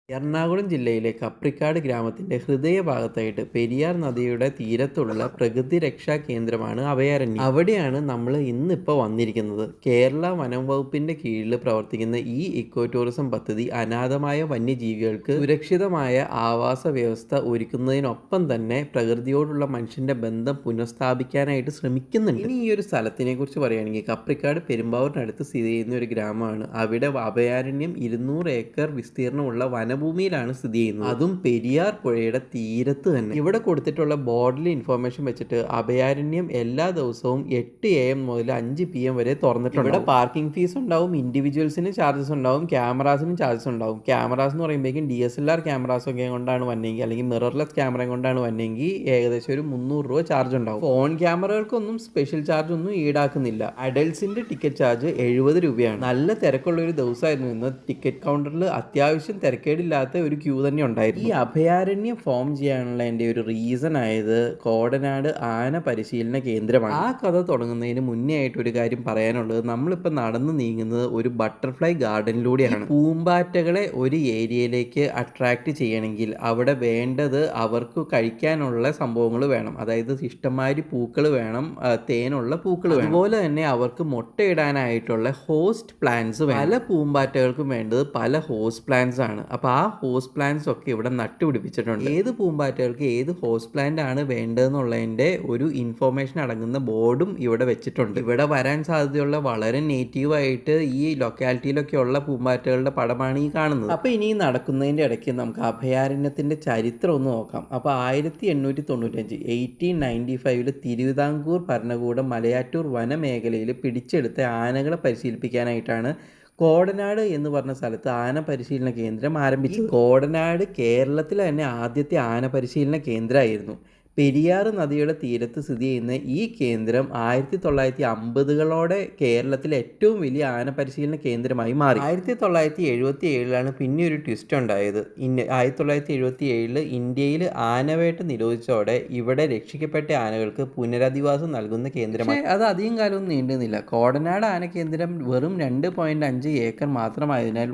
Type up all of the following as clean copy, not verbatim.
എറണാകുളം ജില്ലയിലെ കപ്രിക്കാട് ഗ്രാമത്തിന്റെ ഹൃദയഭാഗത്തായിട്ട് പെരിയാർ നദിയുടെ തീരത്തുള്ള പ്രകൃതി രക്ഷാ കേന്ദ്രമാണ് അഭയാരണ്യം. അവിടെയാണ് നമ്മൾ ഇന്നിപ്പോൾ വന്നിരിക്കുന്നത്. കേരള വനം വകുപ്പിന്റെ കീഴിൽ പ്രവർത്തിക്കുന്ന ഈ ഇക്കോ ടൂറിസം പദ്ധതി അനാഥമായ വന്യജീവികൾക്ക് സുരക്ഷിതമായ ആവാസ വ്യവസ്ഥ ഒരുക്കുന്നതിനൊപ്പം തന്നെ പ്രകൃതിയോടുള്ള മനുഷ്യന്റെ ബന്ധം പുനഃസ്ഥാപിക്കാനായിട്ട് ശ്രമിക്കുന്നുണ്ട്. ഇനി ഈ ഒരു സ്ഥലത്തിനെ കുറിച്ച് പറയുകയാണെങ്കിൽ കപ്രിക്കാട് പെരുമ്പാവൂരിനടുത്ത് സ്ഥിതി ചെയ്യുന്ന ഒരു ഗ്രാമമാണ്. അവിടെ അഭയാരണ്യം 200 ഏക്കർ വിസ്തീർണമുള്ള വനഭൂമിയിലാണ് സ്ഥിതി ചെയ്യുന്നത്. അതും പെരിയാർ പുഴയുടെ തീരത്ത് തന്നെ. ഇവിടെ കൊടുത്തിട്ടുള്ള ബോർഡിൽ ഇൻഫർമേഷൻ വെച്ചിട്ട് അഭയാരണ്യം എല്ലാ ദിവസവും 8 AM മുതൽ 5 PM വരെ തുറന്നിട്ടുണ്ട്. ഇവിടെ പാർക്കിംഗ് ഫീസ് ഉണ്ടാവും, ഇൻഡിവിജ്വൽസിന് ചാർജസ് ഉണ്ടാവും, ക്യാമറാസിനും ചാർജസ് ഉണ്ടാവും. ക്യാമറാസ് എന്ന് പറയുമ്പോഴേക്കും DSLR ക്യാമറാസ് ഒക്കെ കൊണ്ടാണ് വന്നെങ്കിൽ, അല്ലെങ്കിൽ മിറർലെസ് ക്യാമറ കൊണ്ടാണ് വന്നെങ്കിൽ ഏകദേശം ഒരു 300 രൂപ ചാർജ് ഉണ്ടാവും. ഫോൺ ക്യാമറകൾക്കൊന്നും സ്പെഷ്യൽ ചാർജ് ഒന്നും ഈടാക്കുന്നില്ല. അഡൽസിന്റെ ടിക്കറ്റ് ചാർജ് 70 രൂപയാണ്. നല്ല തിരക്കുള്ള ഒരു ദിവസമായിരുന്നു ഇന്ന്. ടിക്കറ്റ് കൗണ്ടറിൽ അത്യാവശ്യം തിരക്കേടില്ലാത്ത ഒരു ക്യൂ തന്നെ ഉണ്ടായിരുന്നു. ഈ അഭയാരണ്യം ഫോം ചെയ്യാനുള്ള എൻ്റെ ഒരു റീസൺ ആയത് കോടനാട് ആന പരിശീലന കേന്ദ്രമാണ്. ആ കഥ തുടങ്ങുന്നതിന് മുന്നേ ആയിട്ട് ഒരു കാര്യം പറയാനുള്ളത്, നമ്മളിപ്പോൾ നടന്നു നീങ്ങുന്നത് ഒരു ബട്ടർഫ്ലൈ ഗാർഡനിലൂടെയാണ്. പൂമ്പാറ്റകളെ ഒരു ഏരിയയിലേക്ക് അട്രാക്ട് ചെയ്യണമെങ്കിൽ അവിടെ വേണ്ടത് അവർക്ക് കഴിക്കാനുള്ള സംഭവങ്ങൾ വേണം. അതായത് ഇഷ്ടംമാതിരി പൂക്കൾ വേണം, തേനുള്ള പൂക്കൾ വേണം. അതുപോലെ തന്നെ അവർക്ക് മുട്ടയിടാനായിട്ടുള്ള ഹോസ്റ്റ് പ്ലാന്റ്സ് വേണം. പല പൂമ്പാറ്റകൾക്കും വേണ്ടത് പല ഹോസ്റ്റ് പ്ലാന്റ്സ് ആണ്. അപ്പോൾ ആ ഹോസ്റ്റ് പ്ലാന്റ്സ് ഒക്കെ ഇവിടെ നട്ടുപിടിപ്പിച്ചിട്ടുണ്ട്. ഏത് പൂമ്പാറ്റകൾക്ക് ഏത് ഹോസ്റ്റ് പ്ലാന്റ് ആണ് വേണ്ടതെന്നുള്ളതിൻ്റെ ഒരു ഇൻഫോർമേഷൻ അടങ്ങുന്ന ബോർഡും ഇവിടെ വെച്ചിട്ടുണ്ട്. ഇവിടെ വരാൻ സാധ്യതയുള്ള വളരെ നേറ്റീവായിട്ട് ഈ ലൊക്കാലിറ്റിയിലൊക്കെ ഉള്ള പൂമ്പാറ്റകളുടെ പടമാണ് ഈ കാണുന്നത്. അപ്പോൾ ഇനി നടക്കുന്നതിൻ്റെ ഇടയ്ക്ക് നമുക്ക് അഭയാരണ്യത്തിൻ്റെ ചരിത്രം ഒന്ന് നോക്കാം. അപ്പോൾ 1895 1895 തിരുവിതാംകൂർ ഭരണകൂടം മലയാറ്റൂർ വനമേഖലയിൽ പിടിച്ചെടുത്ത ആനകളെ പരിശീലിപ്പിക്കാനായിട്ടാണ് കോടനാട് എന്ന് പറഞ്ഞ സ്ഥലത്ത് ആന പരിശീലന കേന്ദ്രം ആരംഭിച്ചു. കോടനാട് കേരളത്തിലെ തന്നെ ആദ്യത്തെ ആന പരിശീലന കേന്ദ്രമായിരുന്നു. പെരിയാർ നദിയുടെ തീരത്ത് സ്ഥിതി ചെയ്യുന്ന ഈ കേന്ദ്രം 1950കളോടെ കേരളത്തിലെ ഏറ്റവും വലിയ ആന പരിശീലന കേന്ദ്രമായി മാറി. 1977 പിന്നെ ഒരു ട്വിസ്റ്റ് ഉണ്ടായത്. 1977 ഇന്ത്യയിൽ ആനവേട്ട നിരോധിച്ചതോടെ ഇവിടെ രക്ഷിക്കപ്പെട്ട ആനകൾക്ക് പുനരധിവാസം നൽകുന്ന കേന്ദ്രമായി. അത് അധികം കാലമൊന്നും നീണ്ടുന്നില്ല. കോടനാട് ആന കേന്ദ്രം വെറും 2.5 ഏക്കർ മാത്രമായതിനാൽ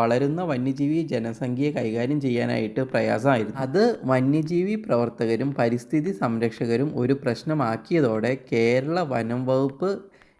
വളരുന്ന വന്യജീവി ജനസംഖ്യയെ കൈകാര്യം ചെയ്യാനായിട്ട് പ്രയാസമായിരുന്നു. അത് വന്യജീവി പ്രവർത്തകരും പരിസ്ഥിതി സംരക്ഷകരും ഒരു പ്രശ്നമാക്കിയതോടെ കേരള വനം വകുപ്പ്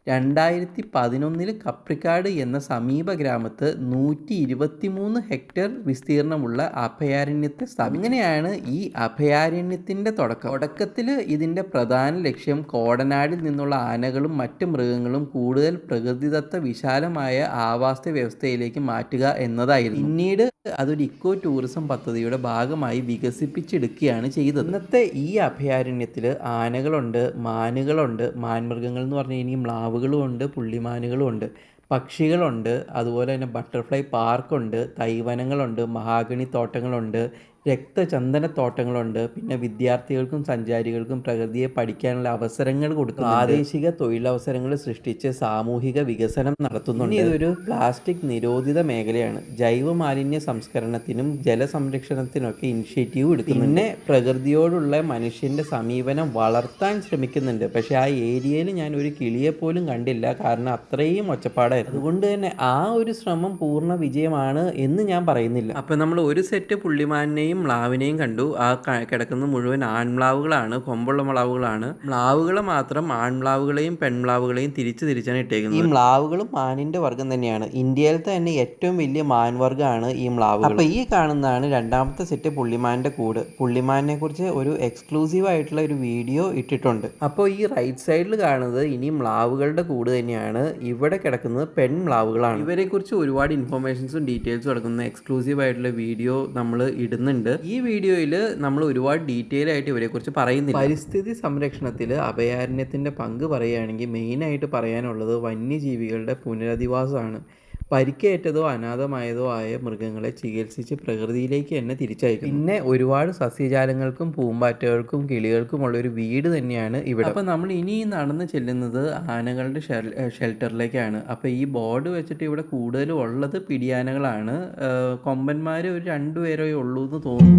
2011 കപ്രിക്കാട് എന്ന സമീപ ഗ്രാമത്ത് 123 ഹെക്ടർ വിസ്തീർണമുള്ള അഭയാരണ്യത്തെ സ്ഥാപിച്ചു. ഇങ്ങനെയാണ് ഈ അഭയാരണ്യത്തിൻ്റെ തുടക്കത്തിൽ ഇതിൻ്റെ പ്രധാന ലക്ഷ്യം കോടനാടിൽ നിന്നുള്ള ആനകളും മറ്റ് മൃഗങ്ങളും കൂടുതൽ പ്രകൃതിദത്ത വിശാലമായ ആവാസ വ്യവസ്ഥയിലേക്ക് മാറ്റുക എന്നതായിരുന്നു. പിന്നീട് അതൊരു ഇക്കോ ടൂറിസം പദ്ധതിയുടെ ഭാഗമായി വികസിപ്പിച്ചെടുക്കുകയാണ് ചെയ്തത്. ഇന്നത്തെ ഈ അഭയാരണ്യത്തിൽ ആനകളുണ്ട്, മാനുകളുണ്ട്, മാൻമൃഗങ്ങൾ എന്ന് പറഞ്ഞു കഴിഞ്ഞാൽ മ്ലാവുകളും ഉണ്ട്, പുള്ളിമാനുകളും ഉണ്ട്, പക്ഷികളുണ്ട്, അതുപോലെ തന്നെ ബട്ടർഫ്ലൈ പാർക്കുണ്ട്, തൈവനങ്ങളുണ്ട്, മഹാഗണി തോട്ടങ്ങളുണ്ട്, രക്തചന്ദനത്തോട്ടങ്ങളുണ്ട്. പിന്നെ വിദ്യാർത്ഥികൾക്കും സഞ്ചാരികൾക്കും പ്രകൃതിയെ പഠിക്കാനുള്ള അവസരങ്ങൾ കൊടുക്കുന്നു. പ്രാദേശിക തൊഴിലവസരങ്ങൾ സൃഷ്ടിച്ച് സാമൂഹിക വികസനം നടത്തുന്നുണ്ട്. ഇതൊരു പ്ലാസ്റ്റിക് നിരോധിത മേഖലയാണ്. ജൈവ മാലിന്യ സംസ്കരണത്തിനും ജലസംരക്ഷണത്തിനൊക്കെ ഇനിഷ്യേറ്റീവ് എടുക്കുന്നു. പിന്നെ പ്രകൃതിയോടുള്ള മനുഷ്യൻ്റെ സമീപനം വളർത്താൻ ശ്രമിക്കുന്നുണ്ട്. പക്ഷേ ആ ഏരിയയിൽ ഞാൻ ഒരു കിളിയെ പോലും കണ്ടില്ല, കാരണം അത്രയും ഒച്ചപ്പാടായിരുന്നു. അതുകൊണ്ട് തന്നെ ആ ഒരു ശ്രമം പൂർണ്ണ വിജയമാണ് എന്ന് ഞാൻ പറയുന്നില്ല. അപ്പം നമ്മൾ ഒരു സെറ്റ് പുള്ളിമാനെയും മ്ലാവിനെയും കണ്ടു. ആ കിടക്കുന്ന മുഴുവൻ ആൺമ്ലാവുകളാണ്, കൊമ്പുള്ള മ്ലാവുകളാണ്. മ്ലാവുകളെ മാത്രം ആൺമ്ലാവുകളെയും പെൺമ്ലാവുകളെയും തിരിച്ചാണ് ഇട്ടേക്കുന്നത്. ഈ മ്ലാവുകളും മാനിന്റെ വർഗ്ഗം തന്നെയാണ്. ഇന്ത്യയിലത്തെ തന്നെ ഏറ്റവും വലിയ മാൻവർഗ്ഗമാണ് ഈ മ്ലാവുകൾ. അപ്പോൾ ഈ കാണുന്നതാണ് രണ്ടാമത്തെ സെറ്റ് പുള്ളിമാന്റെ കൂട്. പുള്ളിമാനെ കുറിച്ച് ഒരു എക്സ്ക്ലൂസീവ് ആയിട്ടുള്ള ഒരു വീഡിയോ ഇട്ടിട്ടുണ്ട്. അപ്പോൾ ഈ റൈറ്റ് സൈഡിൽ കാണുന്നത് ഇനി മ്ലാവുകളുടെ കൂട് തന്നെയാണ്. ഇവിടെ കിടക്കുന്നത് പെൺമ്ലാവുകളാണ്. ഇവരെ കുറിച്ച് ഒരുപാട് ഇൻഫോർമേഷൻസും ഡീറ്റെയിൽസും അടങ്ങുന്ന എക്സ്ക്ലൂസീവ് ആയിട്ടുള്ള വീഡിയോ നമ്മൾ ഇടുന്നുണ്ട്. ഈ വീഡിയോയിൽ നമ്മൾ ഒരുപാട് ഡീറ്റെയിൽ ആയിട്ട് ഇവരെക്കുറിച്ച് പറയുന്നില്ല. പരിസ്ഥിതി സംരക്ഷണത്തിൽ അഭയാരണ്യത്തിൻ്റെ പങ്ക് പറയുകയാണെങ്കിൽ മെയിനായിട്ട് പറയാനുള്ളത് വന്യജീവികളുടെ പുനരധിവാസമാണ്. പരിക്കേറ്റതോ അനാഥമായതോ ആയ മൃഗങ്ങളെ ചികിത്സിച്ച് പ്രകൃതിയിലേക്ക് തന്നെ തിരിച്ചയക്കും. പിന്നെ ഒരുപാട് സസ്യജാലങ്ങൾക്കും പൂമ്പാറ്റകൾക്കും കിളികൾക്കുമുള്ളൊരു വീട് തന്നെയാണ് ഇവിടെ. അപ്പോൾ നമ്മൾ ഇനി നടന്ന് ചെല്ലുന്നത് ആനകളുടെ ഷെൽട്ടറിലേക്കാണ്. അപ്പോൾ ഈ ബോർഡ് വെച്ചിട്ട് ഇവിടെ കൂടുതലും ഉള്ളത് പിടിയാനകളാണ്. കൊമ്പന്മാർ ഒരു 2 പേരേ ഉള്ളൂ എന്ന് തോന്നുന്നു.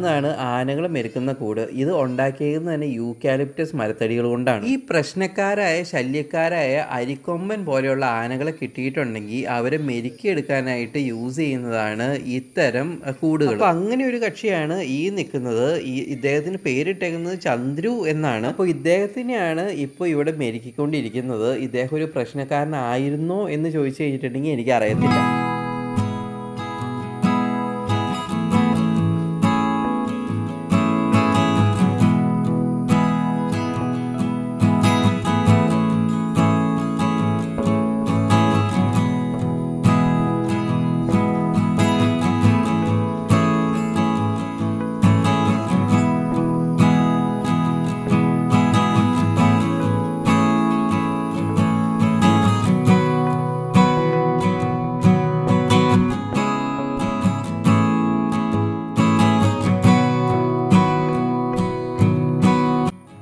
കാണുന്നതാണ് ആനകൾ മെരുക്കുന്ന കൂട്. ഇത് ഉണ്ടാക്കിയത് തന്നെ യൂക്കാലിപ്റ്റസ് മരത്തടികൾ കൊണ്ടാണ്. ഈ പ്രശ്നക്കാരായ ശല്യക്കാരായ അരിക്കൊമ്പൻ പോലെയുള്ള ആനകളെ കിട്ടിയിട്ടുണ്ടെങ്കിൽ അവരെ മെരുക്കിയെടുക്കാനായിട്ട് യൂസ് ചെയ്യുന്നതാണ് ഇത്തരം കൂടുകൾ. അപ്പോൾ അങ്ങനെ ഒരു കക്ഷിയാണ് ഈ നിൽക്കുന്നത്. ഇദ്ദേഹത്തിന് പേരിട്ടേക്കുന്നത് ചന്ദ്രു എന്നാണ്. അപ്പോൾ ഇദ്ദേഹത്തിനെയാണ് ഇപ്പോൾ ഇവിടെ മെരുക്കിക്കൊണ്ടിരിക്കുന്നത്. ഇദ്ദേഹം ഒരു പ്രശ്നക്കാരനായിരുന്നോ എന്ന് ചോദിച്ചു കഴിഞ്ഞിട്ടുണ്ടെങ്കിൽ എനിക്കറിയത്തില്ല.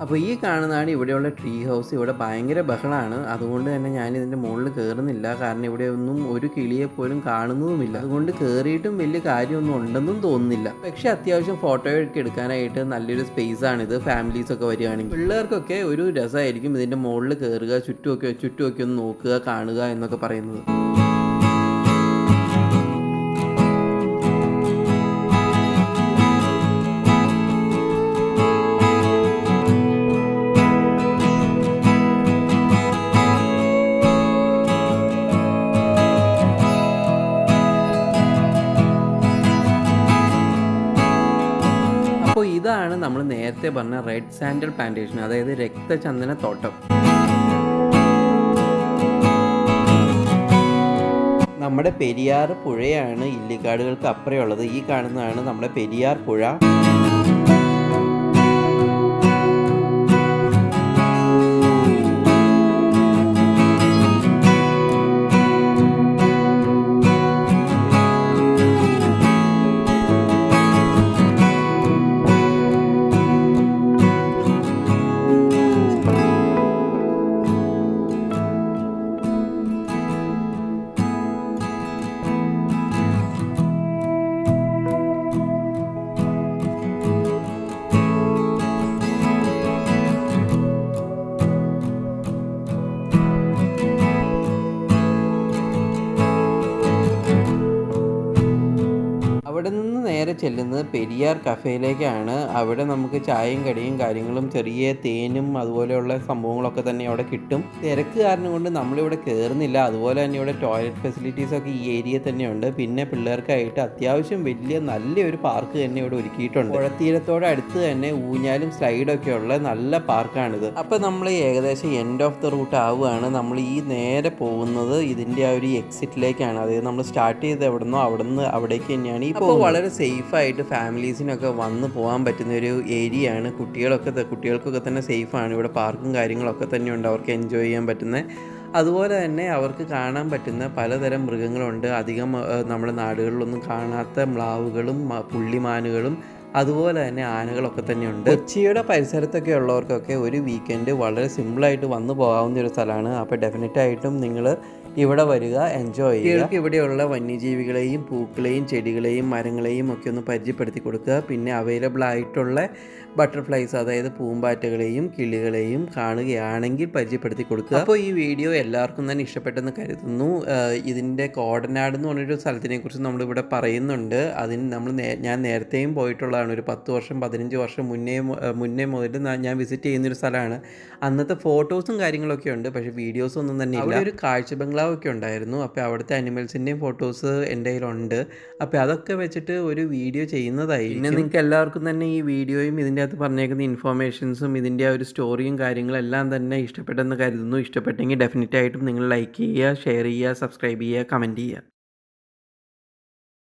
അപ്പോൾ ഈ കാണുന്നതാണ് ഇവിടെയുള്ള ട്രീ ഹൗസ്. ഇവിടെ ഭയങ്കര ബഹളമാണ്. അതുകൊണ്ട് തന്നെ ഞാനിതിൻ്റെ മുകളിൽ കയറുന്നില്ല. കാരണം ഇവിടെ ഒന്നും ഒരു കിളിയെ പോലും കാണുന്നതുമില്ല. അതുകൊണ്ട് കയറിയിട്ടും വലിയ കാര്യമൊന്നും ഉണ്ടെന്നും തോന്നുന്നില്ല. പക്ഷേ അത്യാവശ്യം ഫോട്ടോയൊക്കെ എടുക്കാനായിട്ട് നല്ലൊരു സ്പേസാണിത്. ഫാമിലീസൊക്കെ വരികയാണെങ്കിൽ പിള്ളേർക്കൊക്കെ ഒരു രസമായിരിക്കും ഇതിൻ്റെ മുകളിൽ കയറുക, ചുറ്റുമൊക്കെ ഒന്ന് നോക്കുക, കാണുക എന്നൊക്കെ പറയുന്നത്. അപ്പോൾ ഇതാണ് നമ്മൾ നേരത്തെ പറഞ്ഞ റെഡ് സാൻഡൽ പ്ലാന്റേഷൻ, അതായത് രക്തചന്ദന തോട്ടം. നമ്മുടെ പെരിയാർ പുഴയാണ് ഇല്ലിക്കാടുകൾക്ക് അപ്പുറമുള്ളത്. ഈ കാണുന്നതാണ് നമ്മുടെ പെരിയാർ പുഴ. അവിടെ നിന്ന് നേരെ ചെല്ലുന്നത് പെരിയാർ കഫേയിലേക്കാണ്. അവിടെ നമുക്ക് ചായയും കടിയും കാര്യങ്ങളും ചെറിയ തേനും അതുപോലെയുള്ള സംഭവങ്ങളൊക്കെ തന്നെ അവിടെ കിട്ടും. തിരക്ക് കാരണം കൊണ്ട് നമ്മളിവിടെ കയറുന്നില്ല. അതുപോലെ തന്നെ ഇവിടെ ടോയ്ലറ്റ് ഫെസിലിറ്റീസൊക്കെ ഈ ഏരിയയിൽ തന്നെയുണ്ട്. പിന്നെ പിള്ളേർക്കായിട്ട് അത്യാവശ്യം വലിയ നല്ലൊരു പാർക്ക് തന്നെ ഇവിടെ ഒരുക്കിയിട്ടുണ്ട്. പുഴത്തീരത്തോട് അടുത്ത് തന്നെ ഊഞ്ഞാലും സ്ലൈഡൊക്കെ ഉള്ള നല്ല പാർക്കാണിത്. അപ്പോൾ നമ്മൾ ഏകദേശം എൻഡ് ഓഫ് ദ റൂട്ട് ആവുകയാണ്. നമ്മൾ ഈ നേരെ പോകുന്നത് ഇതിൻ്റെ ആ ഒരു എക്സിറ്റിലേക്കാണ്. അതായത് നമ്മൾ സ്റ്റാർട്ട് ചെയ്ത് എവിടുന്നോ അവിടുന്ന് അവിടേക്ക് തന്നെയാണ്. ഇപ്പോൾ വളരെ സേഫായിട്ട് ഫാമിലീസിനൊക്കെ വന്ന് പോകാൻ പറ്റുന്ന ഒരു ഏരിയയാണ്. കുട്ടികൾക്കൊക്കെ തന്നെ സേഫാണ്. ഇവിടെ പാർക്കും കാര്യങ്ങളൊക്കെ തന്നെയുണ്ട് അവർക്ക് എൻജോയ് ചെയ്യാൻ പറ്റുന്ന. അതുപോലെ തന്നെ അവർക്ക് കാണാൻ പറ്റുന്ന പലതരം മൃഗങ്ങളുണ്ട്. അധികം നമ്മുടെ നാടുകളിലൊന്നും കാണാത്ത മ്ലാവുകളും പുള്ളിമാനുകളും അതുപോലെ തന്നെ ആനകളൊക്കെ തന്നെയുണ്ട്. കൊച്ചിയുടെ പരിസരത്തൊക്കെ ഉള്ളവർക്കൊക്കെ ഒരു വീക്കെൻഡ് വളരെ സിമ്പിളായിട്ട് വന്നു പോകാവുന്ന ഒരു സ്ഥലമാണ്. അപ്പോൾ ഡെഫിനറ്റായിട്ടും നിങ്ങൾ ഇവിടെ വരിക, എൻജോയ് ചെയ്യുക. ഇവിടെയുള്ള വന്യജീവികളെയും പൂക്കളെയും ചെടികളെയും മരങ്ങളെയും ഒക്കെ ഒന്ന് പരിചയപ്പെടുത്തി കൊടുക്കുക. പിന്നെ അവൈലബിൾ ആയിട്ടുള്ള ബട്ടർഫ്ലൈസ്, അതായത് പൂമ്പാറ്റകളെയും കിളികളെയും കാണുകയാണെങ്കിൽ പരിചയപ്പെടുത്തി കൊടുക്കുക. അപ്പോൾ ഈ വീഡിയോ എല്ലാവർക്കും തന്നെ ഇഷ്ടപ്പെട്ടെന്ന് കരുതുന്നു. ഇതിൻ്റെ കോടനാട് എന്ന് പറഞ്ഞൊരു സ്ഥലത്തിനെ കുറിച്ച് നമ്മളിവിടെ പറയുന്നുണ്ട്. അതിന് ഞാൻ നേരത്തെയും പോയിട്ടുള്ളതാണ്. ഒരു 10 വർഷം 15 വർഷം മുന്നേ മുതൽ ഞാൻ വിസിറ്റ് ചെയ്യുന്നൊരു സ്ഥലമാണ്. അന്നത്തെ ഫോട്ടോസും കാര്യങ്ങളൊക്കെ ഉണ്ട്, പക്ഷേ വീഡിയോസ് ഒന്നും തന്നെ ഇല്ല. ഒരു കാഴ്ച ബംഗ്ലാവൊക്കെ ഉണ്ടായിരുന്നു. അപ്പോൾ അവിടുത്തെ അനിമൽസിൻ്റെയും ഫോട്ടോസ് എൻ്റെ കയ്യിലുണ്ട്. അപ്പോൾ അതൊക്കെ വെച്ചിട്ട് ഒരു വീഡിയോ ചെയ്യുന്നതായിരിക്കും. പിന്നെ നിങ്ങൾക്ക് എല്ലാവർക്കും തന്നെ ഈ വീഡിയോയും ഇതിൻ്റെ അകത്ത് പറഞ്ഞേക്കുന്ന ഇൻഫോർമേഷൻസും ഇതിൻ്റെ ആ ഒരു സ്റ്റോറിയും കാര്യങ്ങളെല്ലാം തന്നെ ഇഷ്ടപ്പെട്ടെന്ന് കരുതുന്നു. ഇഷ്ടപ്പെട്ടെങ്കിൽ ഡെഫിനറ്റായിട്ടും നിങ്ങൾ ലൈക്ക് ചെയ്യുക, ഷെയർ ചെയ്യുക, സബ്സ്ക്രൈബ് ചെയ്യുക, കമൻറ്റ് ചെയ്യുക.